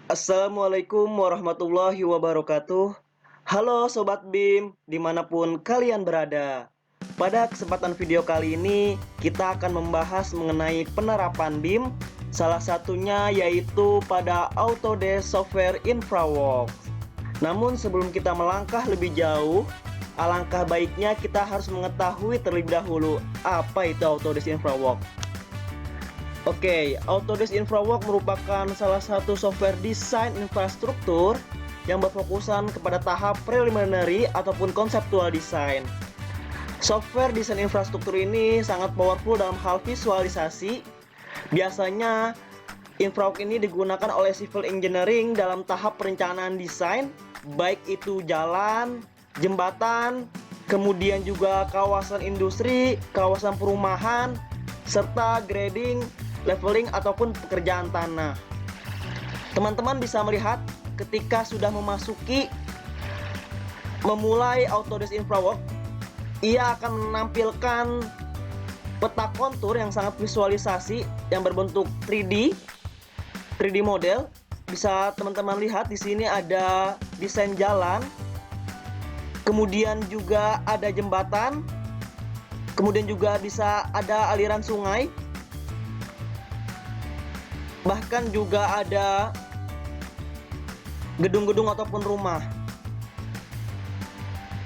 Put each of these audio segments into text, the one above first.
Assalamualaikum warahmatullahi wabarakatuh. Halo Sobat BIM, dimanapun kalian berada. Pada kesempatan video kali ini, kita akan membahas mengenai penerapan BIM, salah satunya yaitu pada Autodesk Software InfraWorks. Namun sebelum kita melangkah lebih jauh, alangkah baiknya kita harus mengetahui terlebih dahulu apa itu Autodesk InfraWorks. Oke, Autodesk InfraWorks merupakan salah satu software desain infrastruktur yang berfokusan kepada tahap preliminary ataupun konseptual design. Software desain infrastruktur ini sangat powerful dalam hal visualisasi. Biasanya, InfraWorks ini digunakan oleh civil engineering dalam tahap perencanaan desain, baik itu jalan, jembatan, kemudian juga kawasan industri, kawasan perumahan, serta grading, leveling ataupun pekerjaan tanah. Teman-teman bisa melihat ketika sudah memulai Autodesk InfraWorks, ia akan menampilkan peta kontur yang sangat visualisasi yang berbentuk 3D model. Bisa teman-teman lihat di sini ada desain jalan, kemudian juga ada jembatan, kemudian juga bisa ada aliran sungai, bahkan juga ada gedung-gedung ataupun rumah.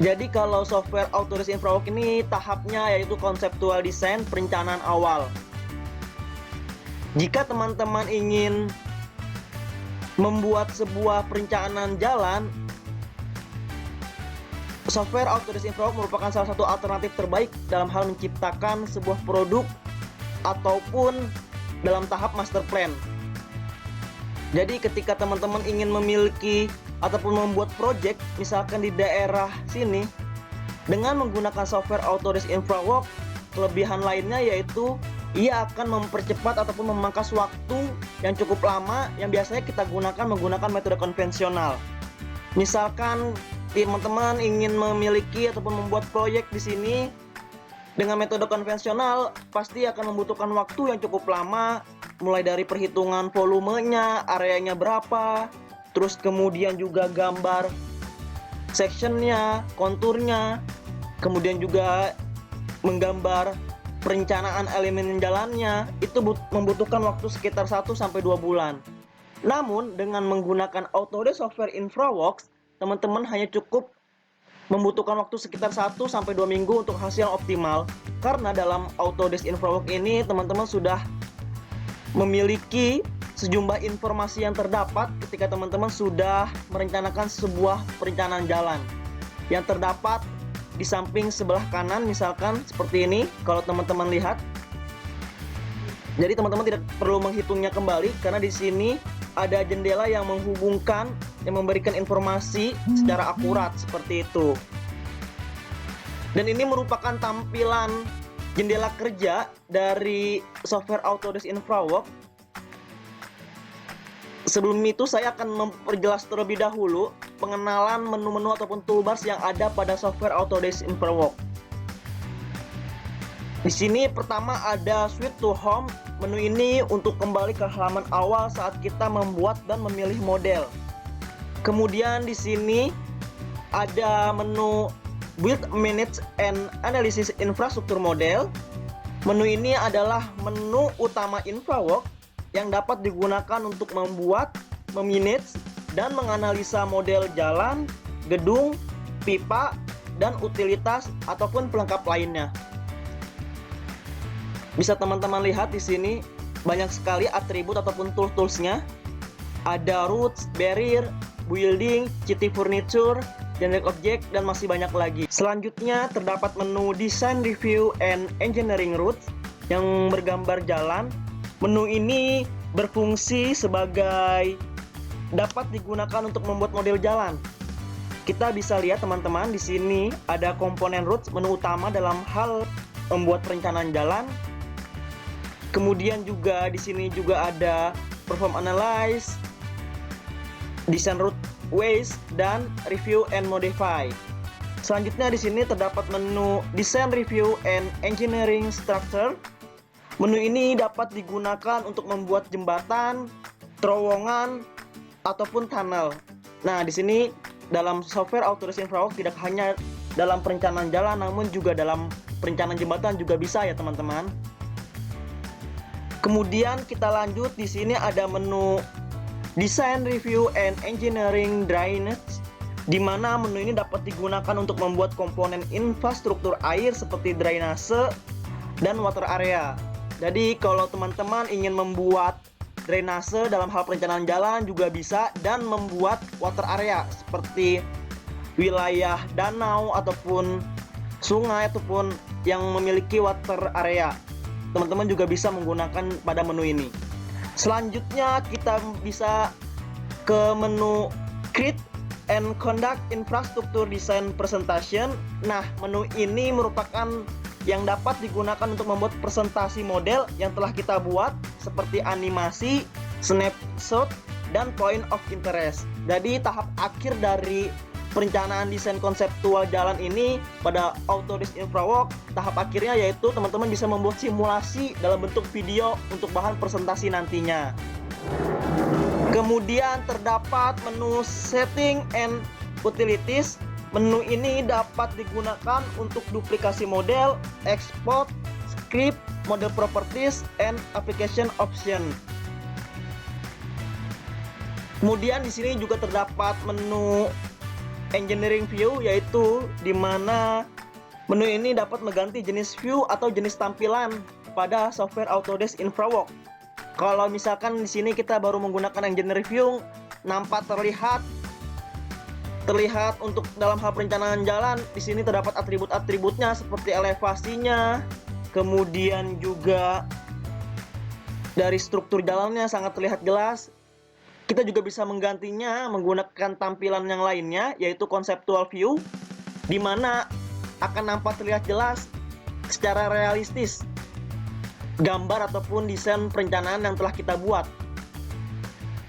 Jadi kalau software Autodesk InfraWorks ini tahapnya yaitu konseptual design, perencanaan awal. Jika teman-teman ingin membuat sebuah perencanaan jalan, software Autodesk InfraWorks merupakan salah satu alternatif terbaik dalam hal menciptakan sebuah produk ataupun dalam tahap master plan. Jadi ketika teman-teman ingin memiliki ataupun membuat project misalkan di daerah sini dengan menggunakan software Autodesk InfraWorks, kelebihan lainnya yaitu ia akan mempercepat ataupun memangkas waktu yang cukup lama yang biasanya kita menggunakan metode konvensional. Misalkan teman-teman ingin memiliki ataupun membuat proyek di sini dengan metode konvensional, pasti akan membutuhkan waktu yang cukup lama, mulai dari perhitungan volumenya, areanya berapa, terus kemudian juga gambar sectionnya, konturnya, kemudian juga menggambar perencanaan elemen jalannya, itu membutuhkan waktu sekitar 1-2 bulan. Namun dengan menggunakan Autodesk Software InfraWorks, teman-teman hanya cukup membutuhkan waktu sekitar 1-2 minggu untuk hasil yang optimal. Karena dalam Autodesk InfraWorks ini teman-teman sudah memiliki sejumlah informasi yang terdapat ketika teman-teman sudah merencanakan sebuah perencanaan jalan. Yang terdapat di samping sebelah kanan misalkan seperti ini, kalau teman-teman lihat. Jadi teman-teman tidak perlu menghitungnya kembali karena di sini ada jendela yang menghubungkan, yang memberikan informasi secara akurat seperti itu. Dan ini merupakan tampilan jendela kerja dari software Autodesk InfraWorks. Sebelum itu saya akan memperjelas terlebih dahulu pengenalan menu-menu ataupun toolbars yang ada pada software Autodesk InfraWorks. Di sini pertama ada Switch to Home. Menu ini untuk kembali ke halaman awal saat kita membuat dan memilih model. Kemudian di sini ada menu Build, Manage, and Analysis Infrastruktur Model. Menu ini adalah menu utama InfraWorks yang dapat digunakan untuk membuat, memanage, dan menganalisa model jalan, gedung, pipa, dan utilitas ataupun pelengkap lainnya. Bisa teman-teman lihat di sini banyak sekali atribut ataupun toolsnya. Ada roots, barrier, building, city furniture, generic object, dan masih banyak lagi. Selanjutnya terdapat menu Design Review and Engineering Routes yang bergambar jalan. Menu ini berfungsi sebagai dapat digunakan untuk membuat model jalan. Kita bisa lihat teman-teman di sini ada komponen routes, menu utama dalam hal membuat perencanaan jalan. Kemudian juga di sini juga ada Perform Analyze, Design Route Ways, dan Review and Modify. Selanjutnya di sini terdapat menu Design Review and Engineering Structure. Menu ini dapat digunakan untuk membuat jembatan, terowongan, ataupun tunnel. Nah, di sini dalam software Autodesk Infraworks tidak hanya dalam perencanaan jalan, namun juga dalam perencanaan jembatan juga bisa ya teman-teman. Kemudian kita lanjut, di sini ada menu Design, Review, and Engineering Drainage, di mana menu ini dapat digunakan untuk membuat komponen infrastruktur air seperti drainase dan water area. Jadi kalau teman-teman ingin membuat drainase dalam hal perencanaan jalan juga bisa, dan membuat water area seperti wilayah danau ataupun sungai ataupun yang memiliki water area, teman-teman juga bisa menggunakan pada menu ini. Selanjutnya kita bisa ke menu Create and Conduct Infrastructure Design Presentation. Nah, menu ini merupakan yang dapat digunakan untuk membuat presentasi model yang telah kita buat seperti animasi, snapshot, dan point of interest. Jadi tahap akhir dari perencanaan desain konseptual jalan ini pada Autodesk Infraworks, tahap akhirnya yaitu teman-teman bisa membuat simulasi dalam bentuk video untuk bahan presentasi nantinya. Kemudian terdapat menu Setting and Utilities. Menu ini dapat digunakan untuk duplikasi model, export, script, model properties, and application option. Kemudian di sini juga terdapat menu Engineering View, yaitu di mana menu ini dapat mengganti jenis view atau jenis tampilan pada software Autodesk Infraworks. Kalau misalkan di sini kita baru menggunakan Engineering View, nampak terlihat untuk dalam hal perencanaan jalan. Di sini terdapat atribut-atributnya seperti elevasinya, kemudian juga dari struktur jalannya sangat terlihat jelas. Kita juga bisa menggantinya menggunakan tampilan yang lainnya, yaitu conceptual view, di mana akan nampak terlihat jelas secara realistis gambar ataupun desain perencanaan yang telah kita buat.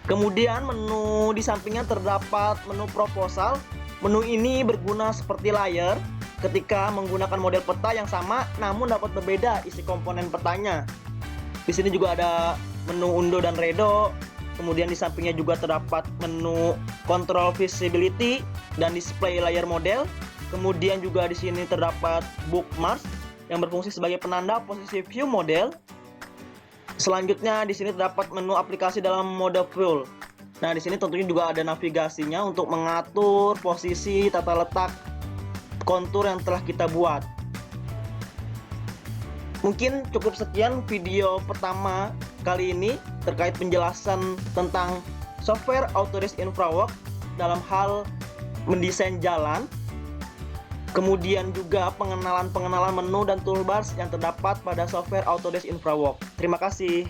Kemudian menu di sampingnya terdapat menu proposal. Menu ini berguna seperti layer ketika menggunakan model peta yang sama, namun dapat berbeda isi komponen petanya. Di sini juga ada menu undo dan redo. Kemudian di sampingnya juga terdapat menu Control Visibility dan Display Layer Model. Kemudian juga di sini terdapat Bookmarks yang berfungsi sebagai penanda posisi view model. Selanjutnya di sini terdapat menu aplikasi dalam mode full. Nah, di sini tentunya juga ada navigasinya untuk mengatur posisi tata letak kontur yang telah kita buat. Mungkin cukup sekian video pertama kali ini terkait penjelasan tentang software Autodesk Infraworks dalam hal mendesain jalan. Kemudian juga pengenalan menu dan toolbars yang terdapat pada software Autodesk Infraworks. Terima kasih.